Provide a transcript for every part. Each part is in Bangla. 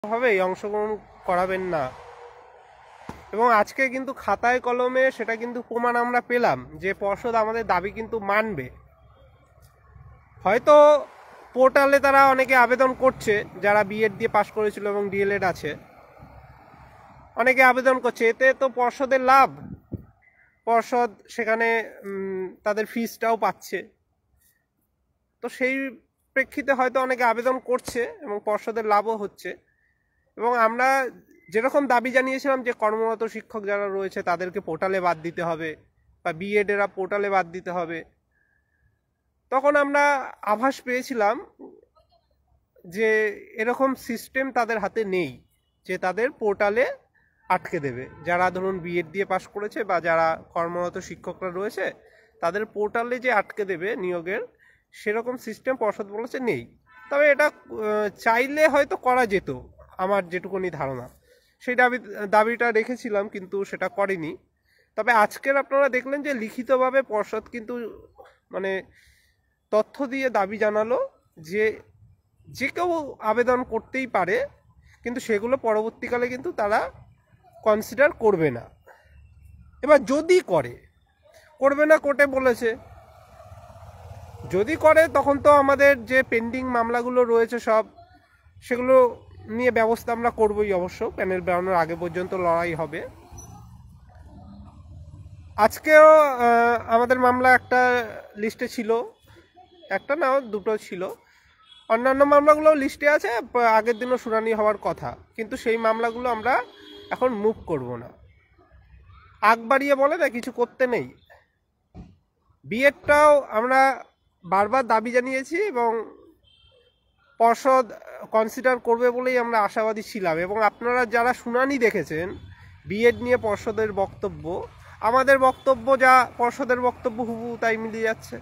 হবেই অংশগ্রহণ করাবেন না। এবং আজকে কিন্তু খাতায় কলমে সেটা কিন্তু প্রমাণ আমরা পেলাম যে পর্ষদ আমাদের দাবি কিন্তু মানবে। হয়তো পোর্টালে তারা অনেকে আবেদন করছে, যারা বিএড দিয়ে পাশ করেছিল এবং ডিএলএড আছে অনেকে আবেদন করছে, এতে তো পর্ষদের লাভ, পর্ষদ সেখানে তাদের ফিসটাও পাচ্ছে। তো সেই প্রেক্ষিতে হয়তো অনেকে আবেদন করছে এবং পর্ষদের লাভও হচ্ছে। এবং আমরা যেরকম দাবি জানিয়েছিলাম যে কর্মরত শিক্ষক যারা রয়েছে তাদেরকে পোর্টালে বাদ দিতে হবে বা বিএডেরা পোর্টালে বাদ দিতে হবে, তখন আমরা আভাস পেয়েছিলাম যে এরকম সিস্টেম তাদের হাতে নেই যে তাদের পোর্টালে আটকে দেবে। যারা ধরুন বিএড দিয়ে পাশ করেছে বা যারা কর্মরত শিক্ষকরা রয়েছে তাদের পোর্টালে যে আটকে দেবে নিয়োগের, সেরকম সিস্টেম পর্ষদ বলেছে নেই। তবে এটা চাইলে হয়তো করা যেত, আমার যেটুকুনি ধারণা। সেই দাবিটা রেখেছিলাম, কিন্তু সেটা করেনি। তবে আজকের আপনারা দেখলেন যে লিখিতভাবে পর্ষদ কিন্তু মানে তথ্য দিয়ে দাবি জানালো যে যে কেউ আবেদন করতেই পারে, কিন্তু সেগুলো পরবর্তীকালে কিন্তু তারা কনসিডার করবে না। এবার যদি করবে না, কোর্টে বলেছে যদি করে তখন তো আমাদের যে পেন্ডিং মামলাগুলো রয়েছে সব, সেগুলো নিয়ে ব্যবস্থা আমরা করবই। অবশ্য প্যানেল বেরোনোর আগে পর্যন্ত লড়াই হবে। আজকেও আমাদের মামলা একটা লিস্টে ছিল, একটা না দুটো ছিল, অন্যান্য মামলাগুলো লিস্টে আছে, আগের দিনও শুনানি হওয়ার কথা, কিন্তু সেই মামলাগুলো আমরা এখন মুভ করব না। আগ বাড়িয়ে বলে না কিছু করতে নেই। বিএডটাও আমরা বারবার দাবি জানিয়েছি এবং পর্ষদ কনসিডার করবে বলেই আমরা আশাবাদী ছিলাম। এবং আপনারা যারা শুনানি দেখেছেন বিএড নিয়ে পর্ষদের বক্তব্য, আমাদের বক্তব্য যা পর্ষদের বক্তব্য হুবহু তাই মিলিয়ে যাচ্ছে।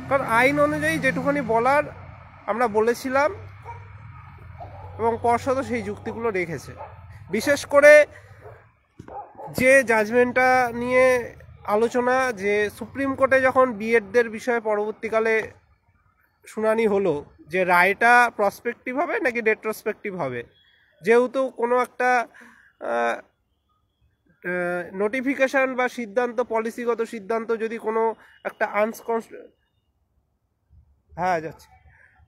কারণ আইন অনুযায়ী যেটুখানি বলার আমরা বলেছিলাম এবং পর্ষদও সেই যুক্তিগুলো রেখেছে। বিশেষ করে যে জাজমেন্টটা নিয়ে আলোচনা, যে সুপ্রিম কোর্টে যখন বিএডদের বিষয়ে পরবর্তীকালে শুনানি হলো যে রায়টা প্রসপেক্টিভ হবে নাকি রেট্রোস্পেক্টিভ হবে, যেহেতু কোনো একটা নোটিফিকেশন বা সিদ্ধান্ত, পলিসিগত সিদ্ধান্ত যদি কোনো একটা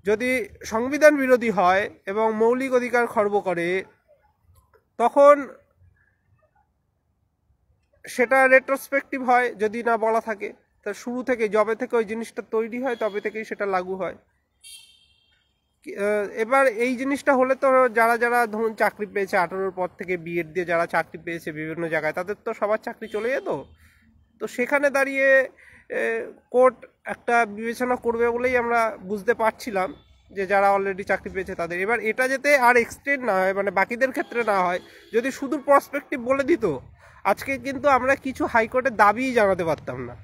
যদি সংবিধান বিরোধী হয় এবং মৌলিক অধিকার খর্ব করে, তখন সেটা রেট্রোস্পেক্টিভ হয় যদি না বলা থাকে। তা শুরু থেকে যবে থেকে ওই জিনিসটা তৈরি হয় তবে থেকেই সেটা লাগু হয়। এবার এই জিনিসটা হলে তো যারা যারা ধরুন চাকরি পেয়েছে 18-র পর থেকে বিএড দিয়ে যারা চাকরি পেয়েছে বিভিন্ন জায়গায়, তাদের তো সবার চাকরি চলে যেত। তো সেখানে দাঁড়িয়ে কোর্ট একটা বিবেচনা করবে বলেই আমরা বুঝতে পারছিলাম যে যারা অলরেডি চাকরি পেয়েছে তাদের। এবার এটা যাতে আর এক্সটেন্ড না হয়, মানে বাকিদের ক্ষেত্রে না হয়, যদি শুধু প্রসপেক্টিভ বলে দিত, আজকে কিন্তু আমরা কিছু হাইকোর্টের দাবিই জানাতে পারতাম না।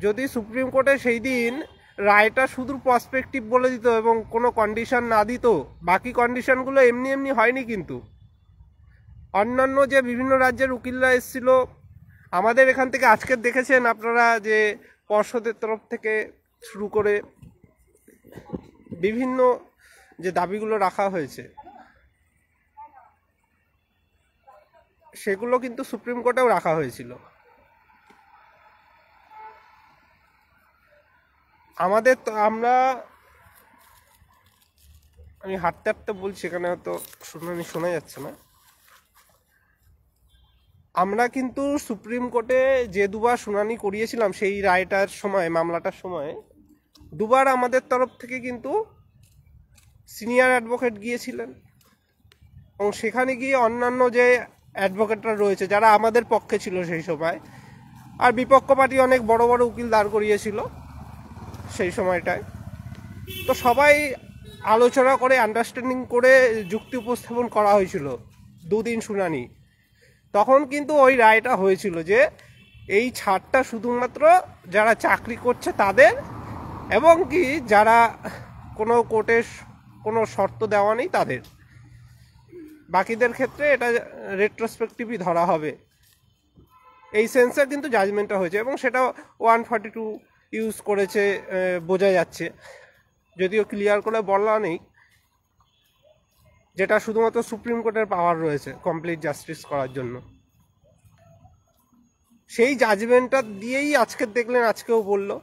যদি সুপ্রিম কোর্টে সেই দিন রায়টা শুধু প্রসপেক্টিভ বলে দিত এবং কোনো কন্ডিশন না দিত, বাকি কন্ডিশনগুলো এমনি এমনি হয়নি। কিন্তু অন্যান্য যে বিভিন্ন রাজ্যের উকিলরা এসেছিল, আমাদের এখান থেকে আজকে দেখেছেন আপনারা যে পর্ষদের তরফ থেকে শুরু করে বিভিন্ন যে দাবিগুলো রাখা হয়েছে সেগুলো কিন্তু সুপ্রিম কোর্টেও রাখা হয়েছিল। আমাদের তো আমি হাঁটতে হাঁটতে বলছি, এখানে হয়তো শোনা যাচ্ছে না। আমরা কিন্তু সুপ্রিম কোর্টে যে দুবার শুনানি করিয়েছিলাম সেই রায়টার সময়, মামলাটার সময় দুবার আমাদের তরফ থেকে কিন্তু সিনিয়র অ্যাডভোকেট গিয়েছিলেন এবং সেখানে গিয়ে অন্যান্য যে অ্যাডভোকেটরা রয়েছে যারা আমাদের পক্ষে ছিল সেই সময়, আর বিপক্ষ পার্টি অনেক বড় বড় উকিল দাঁড় করিয়েছিল সেই সময়টায়, তো সবাই আলোচনা করে আন্ডারস্ট্যান্ডিং করে যুক্তি উপস্থাপন করা হয়েছিল। দুদিন শুনানি, তখন কিন্তু ওই রায়টা হয়েছিল যে এই ছাড়টা শুধুমাত্র যারা চাকরি করছে তাদের, এবং কি যারা কোনো কোর্টে কোনো শর্ত দেওয়া নেই তাদের, বাকিদের ক্ষেত্রে এটা রেট্রোস্পেক্টিভই ধরা হবে। এই সেন্সে কিন্তু জাজমেন্টটা হয়েছে এবং সেটা 142 ইউজ করেছে বোঝা যাচ্ছে, যদিও ক্লিয়ার করে বলা নেই। যেটা শুধুমাত্র সুপ্রিম কোর্টের পাওয়ার রয়েছে কমপ্লিট জাস্টিস করার জন্য। সেই জাজমেন্টটা দিয়েই আজকে দেখলেন, আজকেও বললো,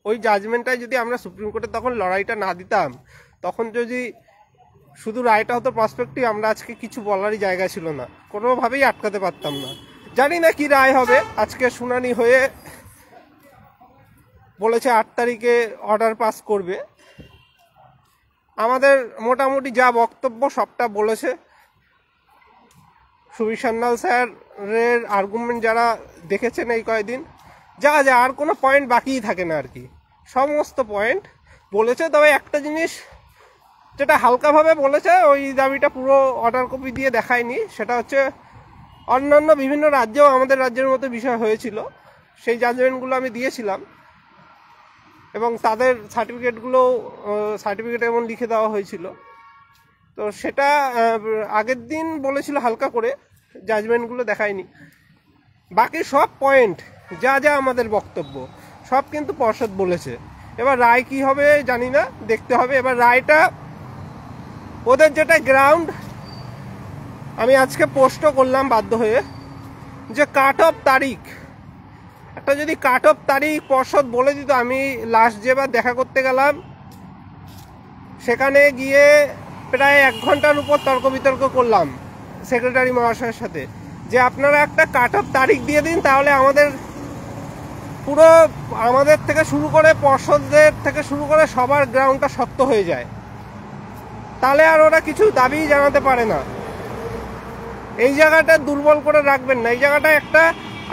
ওই জাজমেন্টটায় যদি আমরা সুপ্রিম কোর্টে তখন লড়াইটা না দিতাম, তখন যদি শুধু রায়টা হতো প্রসপেক্টিভ, আমরা আজকে কিছু বলারই জায়গা ছিল না, কোনোভাবেই আটকাতে পারতাম না। জানি না কি রায় হবে। আজকে শুনানি হয়ে বলেছে 8 তারিখে অর্ডার পাস করবে। আমাদের মোটামুটি যা বক্তব্য সবটা বলেছে। সুবীর সান্যাল স্যারের আর্গুমেন্ট যারা দেখেছেন এই কয়েকদিন, যা আর কোনো পয়েন্ট বাকিই থাকে না আর কি, সমস্ত পয়েন্ট বলেছে। তবে একটা জিনিস যেটা হালকাভাবে বলেছে, ওই দাবিটা পুরো অর্ডার কপি দিয়ে দেখায়নি, সেটা হচ্ছে অন্যান্য বিভিন্ন রাজ্যেও আমাদের রাজ্যের মতো বিষয় হয়েছিল, সেই জাজমেন্টগুলো আমি দিয়েছিলাম এবং তাদের সার্টিফিকেট এমন লিখে দেওয়া হয়েছিল। তো সেটা আগের দিন বলেছিল হালকা করে, জাজমেন্টগুলো দেখায়নি। বাকি সব পয়েন্ট যা আমাদের বক্তব্য সব কিন্তু পর্ষদ বলেছে। এবার রায় কি হবে জানি না, দেখতে হবে। এবার রায়টা ওদের যেটা গ্রাউন্ড, আমি আজকে পোস্টও করলাম বাধ্য হয়ে, যে কাট অফ তারিখ, একটা যদি কাট অফ তারিখ পর্ষদ বলে দিত। আমি লাস্ট যেবার দেখা করতে গেলাম, সেখানে গিয়ে প্রায় 1 ঘন্টার উপর তর্ক বিতর্ক করলাম সেক্রেটারি মহাশয়ের সাথে, যে আপনারা একটা কাট অফ তারিখ দিয়ে দিন, তাহলে আমাদের থেকে শুরু করে পর্ষদের থেকে শুরু করে সবার গ্রাউন্ডটা শক্ত হয়ে যায়, তাহলে আর ওরা কিছু দাবি জানাতে পারে না। এই জায়গাটা দুর্বল করে রাখবেন না। এই জায়গাটা একটা,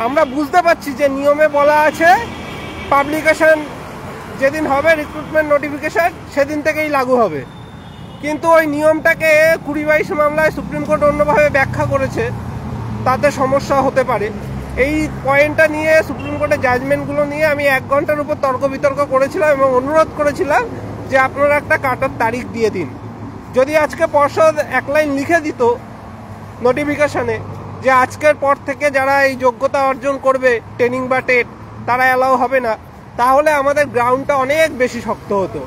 আমরা বুঝতে পারছি যে নিয়মে বলা আছে পাবলিকেশন যেদিন হবে, রিক্রুটমেন্ট নোটিফিকেশন সেদিন থেকেই লাগু হবে, কিন্তু ওই নিয়মটাকে 20-22 মামলায় সুপ্রিম কোর্ট অন্যভাবে ব্যাখ্যা করেছে, তাতে সমস্যা হতে পারে। এই পয়েন্টটা নিয়ে সুপ্রিম কোর্টের জাজমেন্টগুলো নিয়ে আমি 1 ঘন্টার উপর তর্ক বিতর্ক করেছিলাম এবং অনুরোধ করেছিলাম যে আপনারা একটা কাট অফ তারিখ দিয়ে দিন। যদি আজকে পর্ষদ 1 লাইন লিখে দিত নোটিফিকেশনে যে আজকের পর থেকে যারা এই যোগ্যতা অর্জন করবে ট্রেনিং বা টেট, তারা অ্যালাউ হবে না, তাহলে আমাদের গ্রাউন্ডটা অনেক বেশি শক্ত হতো।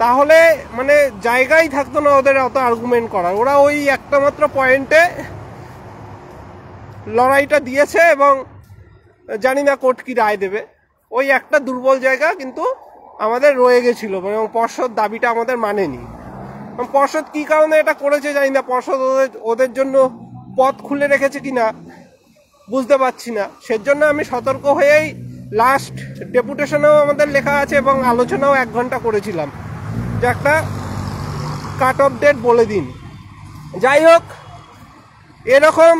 তাহলে মানে জায়গাই থাকতো না ওদের অত আর্গুমেন্ট করার। ওরা ওই একটা মাত্র পয়েন্টে লড়াইটা দিয়েছে এবং জানি না কোর্ট কি রায় দেবে। ওই একটা দুর্বল জায়গা কিন্তু আমাদের রয়ে গেছিল এবং পর্ষদ দাবিটা আমাদের মানেনি। পর্ষদ কি কারণে এটা করেছে জানি না, পর্ষদ ওদের জন্য পথ খুলে রেখেছে কিনা বুঝতে পারছি না। সেজন্য আমি সতর্ক হয়েই লাস্ট ডেপুটেশনেও আমাদের লেখা আছে এবং আলোচনাও 1 ঘন্টা করেছিলাম যে একটা কাট অফ ডেট বলে দিন। যাই হোক, এরকম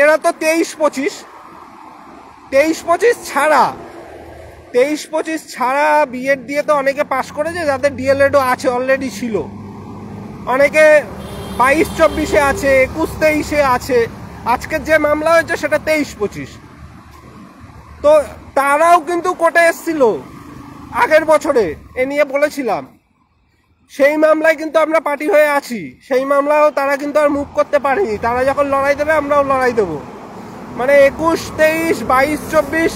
এরা তো 23-25 ছাড়া বিএড দিয়ে তো অনেকে পাস করেছে, যাদের ডিএলএডও আছে, অলরেডি ছিল। অনেকে 22-24-এ আছে, 21-23-এ আছে। আজকের যে মামলা হয়েছে সেটা 23-25। তো তারাও কিন্তু কোর্টে এসেছিল আগের বছরে, এ নিয়ে বলেছিলাম। সেই মামলায় কিন্তু আমরা পার্টি হয়ে আছি, সেই মামলাও তারা কিন্তু আর মুভ করতে পারেনি। তারা যখন লড়াই দেবে আমরাও লড়াই দেবো। মানে 21-23-22-24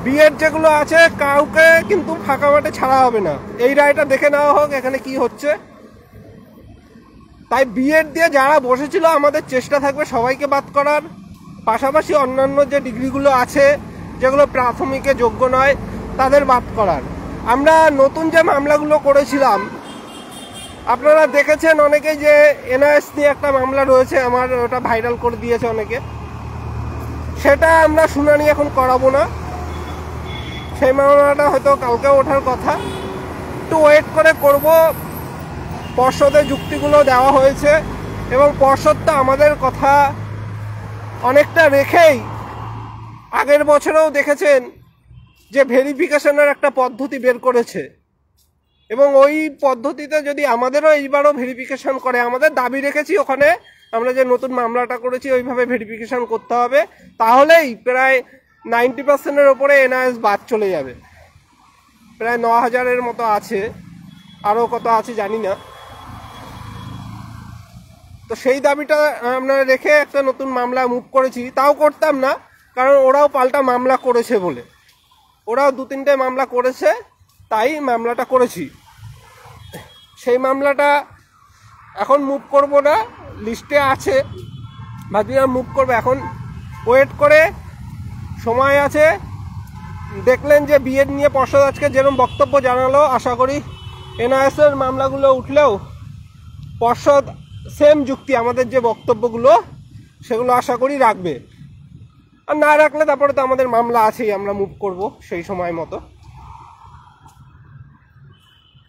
বিএড যেগুলো আছে, কাউকে কিন্তু ফাঁকা মাঠে ছাড়া হবে না। এই রায়টা দেখে নেওয়া হোক এখানে কি হচ্ছে। তাই বিএড দিয়ে যারা বসেছিল আমাদের চেষ্টা থাকবে সবাইকে বাদ করার, পাশাপাশি অন্যান্য যে ডিগ্রিগুলো আছে যেগুলো প্রাথমিকে যোগ্য নয় তাদের বাদ করার। আমরা নতুন যে মামলাগুলো করেছিলাম, আপনারা দেখেছেন অনেকে যে এনআইএস নিয়ে একটা মামলা রয়েছে, আমার ওটা ভাইরাল করে দিয়েছে অনেকে। সেটা আমরা শুনানি এখন করাবো না, সেই মামলাটা হয়তো কালকে ওঠার কথা, একটু ওয়েট করে করব। পর্ষদের যুক্তিগুলো দেওয়া হয়েছে এবং পর্ষদ তো আমাদের কথা অনেকটা রেখেই আগের বছরেও দেখেছেন যে ভেরিফিকেশনের একটা পদ্ধতি বের করেছে এবং ওই পদ্ধতিতে যদি আমাদেরও এইবারও ভেরিফিকেশন করে, আমাদের দাবি রেখেছি ওখানে আমরা যে নতুন মামলাটা করেছি ওইভাবে ভেরিফিকেশন করতে হবে, তাহলেই প্রায় 90%-এর ওপরে এনআইএস বাদ চলে যাবে। প্রায় 9000-এর মতো আছে, আরও কত আছে জানি না। তো সেই দাবিটা আমরা রেখে একটা নতুন মামলা মুভ করেছি। তাও করতাম না, কারণ ওরাও পাল্টা মামলা করেছে বলে, ওরাও 2-3টে মামলা করেছে, তাই মামলাটা করেছি। সেই মামলাটা এখন মুভ করব না, লিস্টে আছে, ভাবছিলাম মুভ করবো। এখন ওয়েট করে সময় আছে। দেখলেন যে বিএড নিয়ে পর্ষদ আজকে যেরকম বক্তব্য জানালো, আশা করি এনআইএসের মামলাগুলো উঠলেও পর্ষদ সেম যুক্তি আমাদের যে বক্তব্যগুলো সেগুলো আশা করি রাখবে। আর না রাখলে তারপরে তো আমাদের মামলা আছেই, আমরা মুভ করব সেই সময় মতো।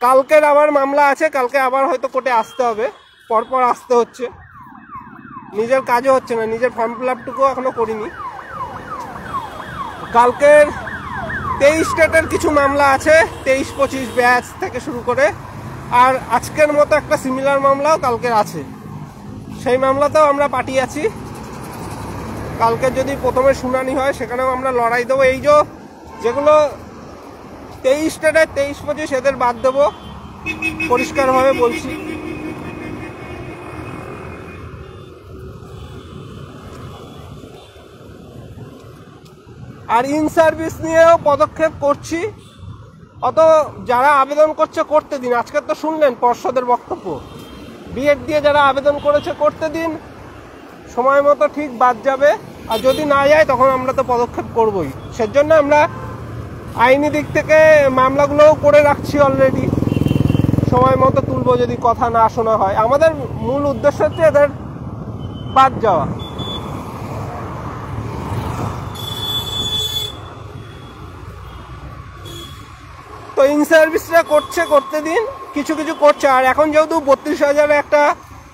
কালকের আবার মামলা আছে, কালকে আবার হয়তো কোর্টে আসতে হবে, পরপর আসতে হচ্ছে। নিজের কাজও হচ্ছে না, নিজের ফর্ম ফিল আপটুকুও এখনো করিনি। কালকের 23 স্টেটের কিছু মামলা আছে, 23-25 ব্যাচ থেকে শুরু করে। আর আজকের মতো একটা সিমিলার মামলাও কালকের আছে, সেই মামলাতেও আমরা পাঠিয়ে আছি। কালকে যদি প্রথমে শুনানি হয় সেখানেও আমরা লড়াই দেবো। এই যেগুলো 23 স্টেটের 23-25 এদের বাদ দেবো, পরিষ্কারভাবে বলছি। আর ইন সার্ভিস নিয়েও পদক্ষেপ করছি। অত যারা আবেদন করছে করতে দিন। আজকে তো শুনলেন পর্ষদের বক্তব্য, বিএড দিয়ে যারা আবেদন করেছে করতে দিন, সময় মতো ঠিক বাদ যাবে। আর যদি না যায় তখন আমরা তো পদক্ষেপ করবই। সেজন্য আমরা আইনি দিক থেকে মামলাগুলোও করে রাখছি অলরেডি, সময় মতো তুলবো যদি কথা না শোনা হয়। আমাদের মূল উদ্দেশ্য হচ্ছে এদের বাদ যাওয়া। তো ইন সার্ভিসরা করতে দিন, কিছু কিছু করছে। আর এখন যেহেতু 32,000 একটা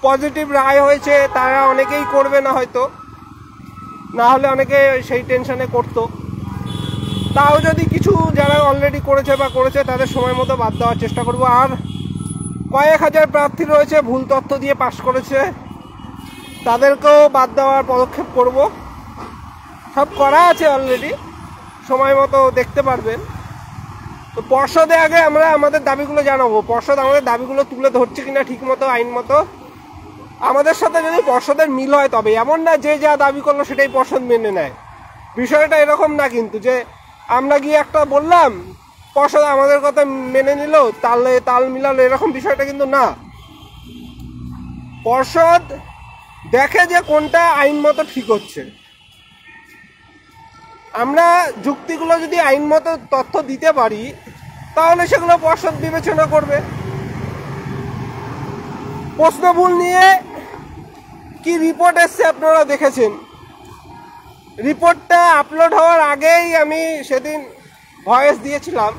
পজিটিভ রায় হয়েছে, তারা অনেকেই করবে না হয়তো, না হলে অনেকে সেই টেনশনে করতো। তাও যদি কিছু যারা অলরেডি করেছে বা করেছে তাদের সময় মতো বাদ দেওয়ার চেষ্টা করব। আর কয়েক হাজার প্রার্থী রয়েছে ভুল তথ্য দিয়ে পাশ করেছে, তাদেরকেও বাদ দেওয়ার পদক্ষেপ করব। সব করা আছে অলরেডি, সময় মতো দেখতে পারবেন। তো পর্ষদে আগে আমরা আমাদের দাবিগুলো জানাবো, পর্ষদ আমাদের দাবিগুলো তুলে ধরছে কিনা ঠিক মতো আইন মতো। আমাদের সাথে যদি পর্ষদের মিল হয় তবে, এমন না যে যা দাবি করলো সেটাই পর্ষদ মেনে নেয়। বিষয়টা এরকম না কিন্তু যে আমরা গিয়ে একটা বললাম, পর্ষদ আমাদের কথা মেনে নিল, তাল মিলালো, এরকম বিষয়টা কিন্তু না। পর্ষদ দেখে যে কোনটা আইন মতো ঠিক হচ্ছে। আমরা যুক্তিগুলো যদি আইন মতো তথ্য দিতে পারি তাহলে সেগুলো পর্ষদ বিবেচনা করবে। প্রশ্ন ভুল নিয়ে কি রিপোর্ট এসছে আপনারা দেখেছেন। রিপোর্টটা আপলোড হওয়ার আগেই আমি সেদিন ভয়েস দিয়েছিলাম,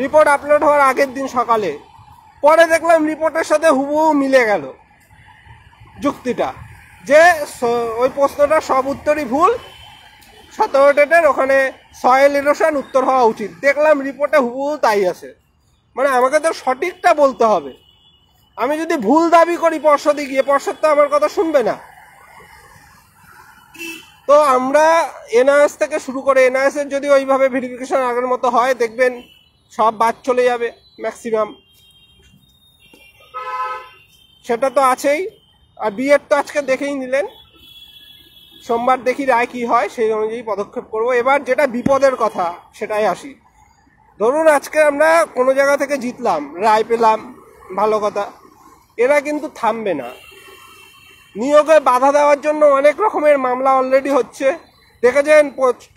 রিপোর্ট আপলোড হওয়ার আগের দিন সকালে। পরে দেখলাম রিপোর্টের সাথে হুবহু মিলে গেল যুক্তিটা, যে ওই প্রশ্নটা সব উত্তরই ভুল, 17 ডেটের ওখানে সয়েল ইরোশন উত্তর হওয়া উচিত। দেখলাম রিপোর্টে হুবহু তাই আছে। মানে আমাকে তো সঠিকটা বলতে হবে। আমি যদি ভুল দাবি করি পর্ষদে গিয়ে, পর্ষদ তো আমার কথা শুনবে না। তো আমরা এনআইএস থেকে শুরু করে, এনআইএস এর যদি ওইভাবে ভেরিফিকেশন আগের মতো হয় দেখবেন সব বাদ চলে যাবে ম্যাক্সিমাম, সেটা তো আছেই। আর বিএড তো আজকে দেখেই নিলেন, সোমবার দেখি রায় কি হয়, সেই অনুযায়ী পদক্ষেপ করব। এবার যেটা বিপদের কথা সেটাই আসি। ধরুন আজকে আমরা কোনো জায়গা থেকে জিতলাম, রায় পেলাম, ভালো কথা। এরা কিন্তু থামবে না, নিয়োগে বাধা দেওয়ার জন্য অনেক রকমের মামলা অলরেডি হচ্ছে। দেখেছেন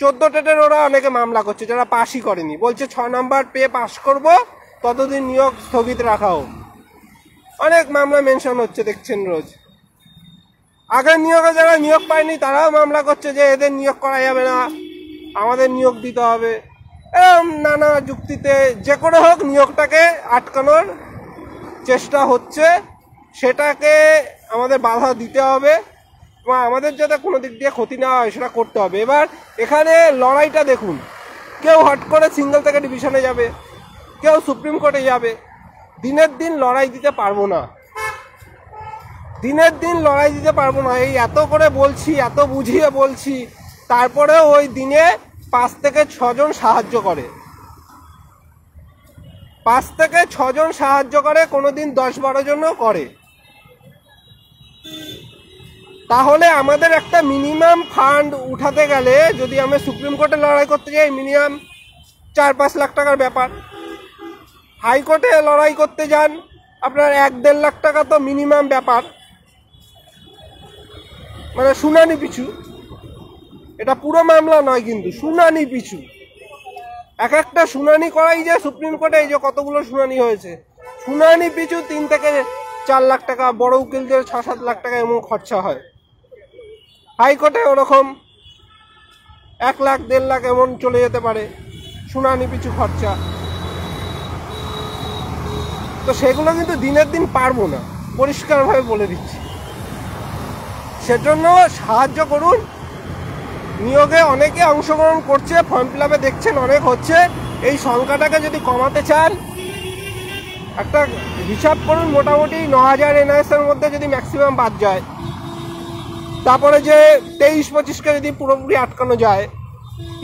14 টেটের ওরা অনেকে মামলা করছে যারা পাসই করেনি, বলছে 6 নম্বর পেয়ে পাস করব, ততদিন নিয়োগ স্থগিত রাখা হোক। অনেক মামলা মেনশন হচ্ছে দেখছেন রোজ। আগের নিয়োগে যারা নিয়োগ পায়নি তারাও মামলা করছে যে এদের নিয়োগ করা যাবে না, আমাদের নিয়োগ দিতে হবে। এরকম নানা যুক্তিতে যে করে হোক নিয়োগটাকে আটকানোর চেষ্টা হচ্ছে, সেটাকে আমাদের বাধা দিতে হবে এবং আমাদের যাতে কোনো দিক দিয়ে ক্ষতি না হয় সেটা করতে হবে। এবার এখানে লড়াইটা দেখুন, কেউ হট করে সিঙ্গেল থেকে ডিভিশনে যাবে, কেউ সুপ্রিম কোর্টে যাবে। দিনের দিন লড়াই দিতে পারবো না, দিনের দিন লড়াই দিতে পারবো না। এই এত করে বলছি, এত বুঝিয়ে বলছি, তারপরেও ওই দিনে 5 থেকে 6 জন সাহায্য করে, 5 থেকে 6 জন সাহায্য করে, কোনোদিন 10-12 জনও করে। তাহলে আমাদের একটা মিনিমাম ফান্ড উঠাতে গেলে, যদি আমরা সুপ্রিম কোর্টে লড়াই করতে যাই, মিনিমাম 4-5 লাখ টাকার ব্যাপার। হাইকোর্টে লড়াই করতে যান আপনার 1-1.5 লাখ টাকা তো মিনিমাম ব্যাপার, মানে শুনানি পিছু। এটা পুরো মামলা নয় কিন্তু, শুনানি পিছু এক একটা শুনানি করাই যে সুপ্রিম কোর্টে এই যে কতগুলো শুনানি হয়েছে, শুনানি পিছু 3 থেকে 4 লাখ টাকা, বড় উকিলদের 6-7 লাখ টাকা এমন খরচা হয়। হাইকোর্টে ওরকম 1 লাখ 1.5 লাখ এমন চলে যেতে পারে শুনানি পিছু খরচা। তো সেগুলো কিন্তু দিনের দিন পারবো না, পরিষ্কারভাবে বলে দিচ্ছি। সেজন্য সাহায্য করুন। নিয়োগে অনেকে অংশগ্রহণ করছে, ফর্ম ফিল আপে দেখছেন অনেক হচ্ছে। এই সংখ্যাটাকে যদি কমাতে চান, একটা হিসাব করুন, মোটামুটি 9000 NIS এর মধ্যে যদি ম্যাক্সিমাম বাদ যায়, তারপরে যে 23-25কে যদি পুরোপুরি আটকানো যায়,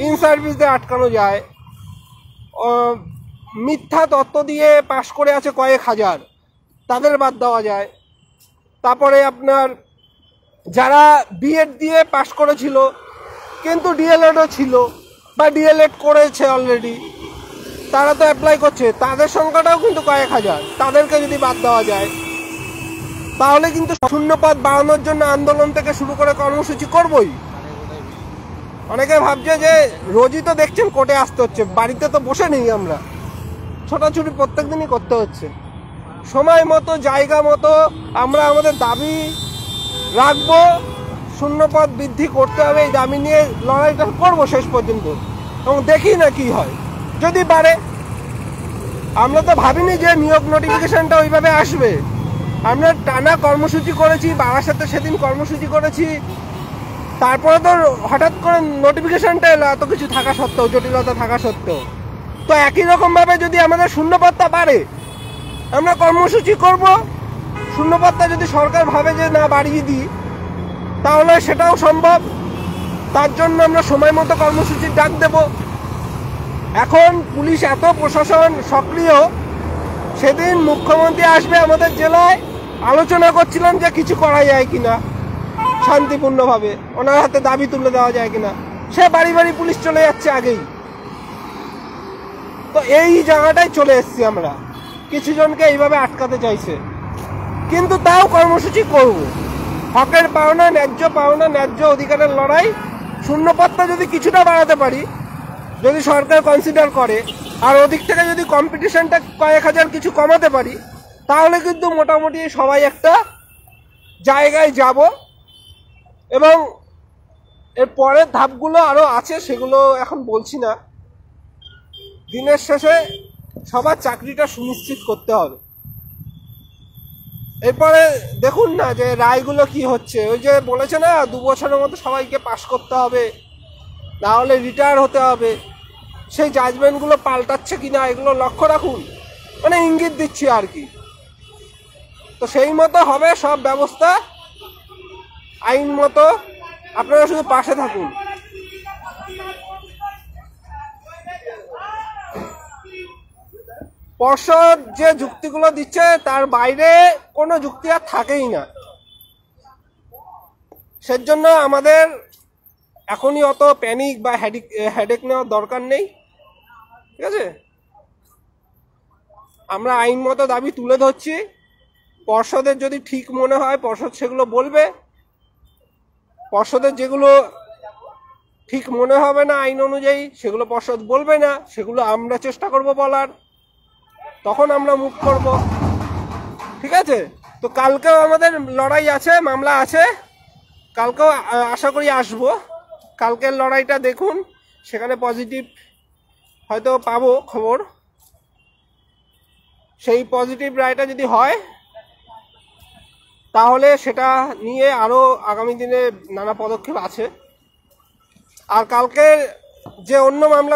ইন সার্ভিসদের আটকানো যায়, মিথ্যা তত্ত্ব দিয়ে পাশ করে আছে কয়েক হাজার, তাদের বাদ দেওয়া যায়। তারপরে আপনার যারা বিএড দিয়ে পাশ করেছিল কিন্তু ডিএলএডও ছিল বা ডিএলএড করেছে অলরেডি, তারা তো অ্যাপ্লাই করছে, তাদের সংখ্যাটাও কিন্তু কয়েক হাজার, তাদেরকে যদি বাদ দেওয়া যায় তাহলে কিন্তু শূন্যপদ বাড়ানোর জন্য আন্দোলন থেকে শুরু করে কর্মসূচি করবই। অনেকে ভাবছে যে রোজই তো দেখছেন কোর্টে আসতে হচ্ছে, বাড়িতে তো বসে নেই আমরা, ছোটাছুটি প্রত্যেক দিনই করতে হচ্ছে। সময় মতো জায়গা মতো আমরা আমাদের দাবি রাখবো, শূন্যপদ বৃদ্ধি করতে হবে, এই দাবি নিয়ে লড়াইটা করবো শেষ পর্যন্ত, এবং দেখি না কি হয়। যদি পারে, আমরা তো ভাবিনি যে নিয়োগ নোটিফিকেশনটা ওইভাবে আসবে। আমরা টানা কর্মসূচি করেছি, বারাসাতে সেদিন কর্মসূচি করেছি, তারপরে তো হঠাৎ করে নোটিফিকেশনটা এলো, এত কিছু থাকা সত্ত্বেও, জটিলতা থাকা সত্ত্বেও। তো একই রকমভাবে যদি আমাদের শূন্যপদটা বাড়ে, আমরা কর্মসূচি করব। শূন্যপদটা যদি সরকার ভাবে যে না বাড়িয়ে দিই, তাহলে সেটাও সম্ভব। তার জন্য আমরা সময় মতো কর্মসূচির ডাক দেব। এখন পুলিশ এত প্রশাসন সক্রিয়, সেদিন মুখ্যমন্ত্রী আসবে আমাদের জেলায়, আলোচনা করছিলাম যে কিছু করা যায় কিনা শান্তিপূর্ণভাবে, ওনার হাতে দাবি তুলে দেওয়া যায় কিনা। সে বাড়ি বাড়ি পুলিশ চলে যাচ্ছে আগেই। তো এই জায়গাটায় চলে এসেছি আমরা, কিছু জনকে এইভাবে আটকাতে চাইছে, কিন্তু তাও কর্মসূচি করব। হকের পাওনা, ন্যায্য অধিকারের লড়াই। শূন্যপদটা যদি কিছুটা বাড়াতে পারি, যদি সরকার কনসিডার করে, আর ওদিক থেকে যদি কম্পিটিশনটা কয়েক হাজার কিছু কমাতে পারি, তাহলে কিন্তু মোটামুটি সবাই একটা জায়গায় যাব। এবং এর পরের ধাপগুলো আরও আছে, সেগুলো এখন বলছি না। দিনের শেষে সবার চাকরিটা সুনিশ্চিত করতে হবে। এরপরে দেখুন না যে রায়গুলো কি হচ্ছে। ওই যে বলেছে না 2 বছরের মধ্যে সবাইকে পাশ করতে হবে, নাহলে রিটায়ার হতে হবে, সেই জাজমেন্টগুলো পাল্টাচ্ছে কিনা এগুলো লক্ষ্য রাখুন, মানে ইঙ্গিত দিচ্ছি আর কি। তো সেই মতো হবে সব ব্যবস্থা, আইন মতো। আপনারা শুধু পাশে থাকুন। পর্ষদ যে যুক্তিগুলো দিচ্ছে তার বাইরে কোনো যুক্তি আর থাকেই না। সেজন্য আমাদের এখনই অত প্যানিক বা হেডেক নেওয়ার দরকার নেই, ঠিক আছে? আমরা আইন মতো দাবি তুলে ধরছি। পর্ষদের যদি ঠিক মনে হয় পর্ষদ সেগুলো বলবে, পর্ষদের যেগুলো ঠিক মনে হবে না আইন অনুযায়ী সেগুলো পর্ষদ বলবে না, সেগুলো আমরা চেষ্টা করব বলার, তখন আমরা মুখ করব, ঠিক আছে? তো কালকেও আমাদের লড়াই আছে, মামলা আছে, কালকেও আশা করি আসবো। কালকের লড়াইটা দেখুন, সেখানে পজিটিভ হয়তো পাবো খবর। সেই পজিটিভ রায়টা যদি হয়, তাহলে সেটা নিয়ে আরও আগামী দিনে নানা পদক্ষেপ আছে। আর কালকে যে অন্য মামলা